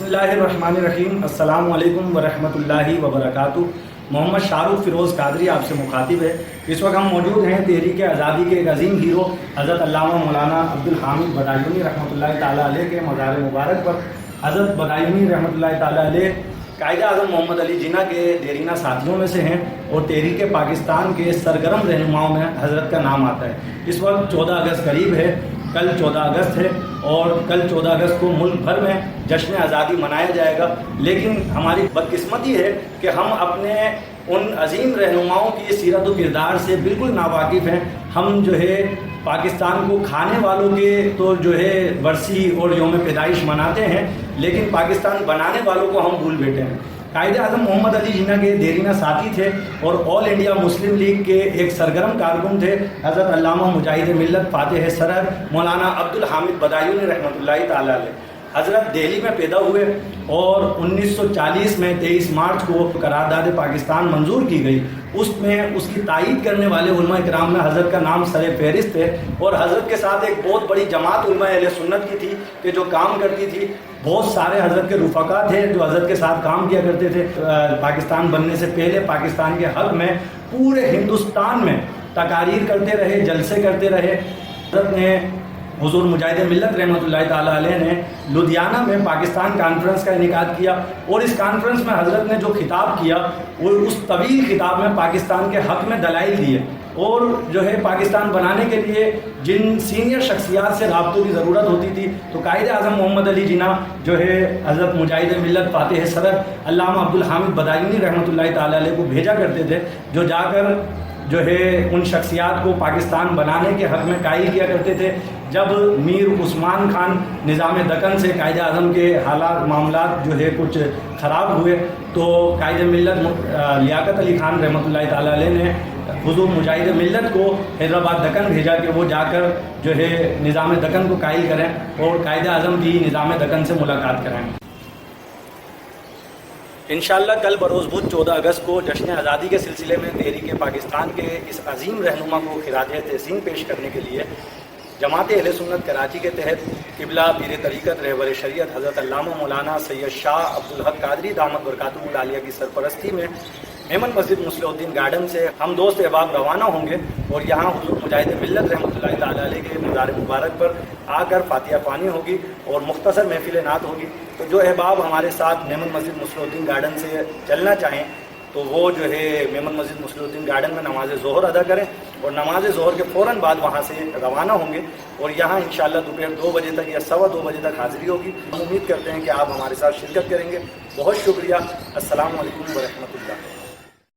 बिस्मिल्लाहिर्रहमानिर्रहीम। अस्सलाम वालेकुम वरहमतुल्लाहि वबरकातुहू। मोहम्मद शाहरुख फिरोज़ कादरी आपसे मुखातिब है। इस वक्त हम मौजूद हैं तहरीक आज़ादी के एक अजीम हीरो हज़रत अल्लामा मौलाना अब्दुल हामिद बदायूनी रहमतुल्लाहि ताला अलैह के मज़ार मुबारक पर। हज़रत बदायूनी रहमतुल्लाहि ताला अलैह कायद-ए-आज़म मोहम्मद अली जिन्ना के देरीना साथियों में से हैं और तहरीक पाकिस्तान के सरगर्म रहनुमाओं में हज़रत का नाम आता है। इस वक्त 14 अगस्त करीब है, कल 14 अगस्त है और कल 14 अगस्त को मुल्क भर में जश्न आज़ादी मनाया जाएगा। लेकिन हमारी बदकिस्मती है कि हम अपने उन अजीम रहनुमाओं की सीरत व किरदार से बिल्कुल नावाकिफ़ हैं। हम जो है पाकिस्तान को खाने वालों के तो जो है बरसी और यौम पैदाइश मनाते हैं, लेकिन पाकिस्तान बनाने वालों को हम भूल बैठे हैं। कायद-ए-आज़म मोहम्मद अली जिन्ना के देरीना साथी थे और ऑल इंडिया मुस्लिम लीग के एक सरगर्म कारकुन थे हज़रत अल्लामा मुजाहिद मिल्लत फातिह सरहद मौलाना अब्दुल हामिद बदायूनी रहमतुल्लाहि ताला अलैह। हज़रत दिल्ली में पैदा हुए और 1940 में 23 मार्च को करारदाद पाकिस्तान मंजूर की गई। उसमें उसकी तायीद करने वाले उलमा इकराम में हज़रत का नाम सर फहरिस्त है और हज़रत के साथ एक बहुत बड़ी जमात उलमा अहले सुन्नत की थी कि जो काम करती थी। बहुत सारे हज़रत के रुफ़क़ा थे जो हज़रत के साथ काम किया करते थे। पाकिस्तान बनने से पहले पाकिस्तान के हक़ में पूरे हिंदुस्तान में तकारीर करते रहे, जलसे करते रहे। हज़रत ने हुज़ूर मुजाहिद मिल्लत रहमतुल्लाहि ताला अलैह ने लुधियाना में पाकिस्तान कॉन्फ्रेंस का इनेकाद किया और इस कॉन्फ्रेंस में हज़रत ने जो खिताब किया वो उस तवील खिताब में पाकिस्तान के हक़ में दलाइल दिए और जो है पाकिस्तान बनाने के लिए जिन सीनियर शख्सियात से राब्तों की ज़रूरत होती थी तो कायद-ए-आज़म मोहम्मद अली जिन्ना जो है हज़रत मुजाहिद मिल्लत फातिह सरहद अल्लामा अब्दुल हामिद बदायूनी रहमतुल्लाहि ताला अलैह को भेजा करते थे, जो जाकर जो है उन शख्सियात को पाकिस्तान बनाने के हक़ में कायल किया करते थे। जब मीर उस्मान खान निज़ाम दक्कन से कायद-ए-आज़म के हालात मामलात जो है कुछ ख़राब हुए तो कायद मिल्लत लियाकत अली खान रहमतुल्लाहि ताला अलैह ने हुज़ूर मुजाहिद मिल्लत को हैदराबाद दक्कन भेजा कि वो जाकर जो है निज़ाम दक्कन को कायल करें और कायद-ए-आज़म की निज़ाम दक्कन से मुलाकात कराएँ। इंशाअल्लाह कल बरोज़ बुध 14 अगस्त को जश्न आज़ादी के सिलसिले में तहरीक पाकिस्तान के इस अजीम रहनुमा को खिराज तहसीन पेश करने के लिए जमात अहले सुन्नत कराची के तहत क़िबला पीर तरीक़त रहबर शरीयत हज़रत अल्लामा मौलाना सैयद शाह अब्दुल हक कादरी दामत बरकातुहुल आलिया की सरपरस्ती में मेमन मस्जिद मुस्लिहुद्दीन गार्डन से हम दोस्त अहबाब रवाना होंगे और यहाँ हुज़ूर मुजाहिद मिल्लत रहमतुल्लाहि ताला अलैह के मज़ार मुबारक पर आकर फातिहा पानी होगी और मुख्तसर महफिल नात होगी। तो जो अहबाब हमारे साथ मेमन मस्जिद मुस्लिहुद्दीन गार्डन से चलना चाहें तो वो जो है मेमन मस्जिद मुस्लिहुद्दीन गार्डन में नमाज ज़ोहर अदा करें और नमाज ज़ोहर के फ़ौरन बाद वहाँ से रवाना होंगे और यहाँ इंशाअल्लाह दोपहर 2 बजे तक या 2:15 बजे तक हाज़िरी होगी। हम उम्मीद करते हैं कि आप हमारे साथ शिरकत करेंगे। बहुत शुक्रिया। अस्सलामु अलैकुम व रहमतुल्लाह।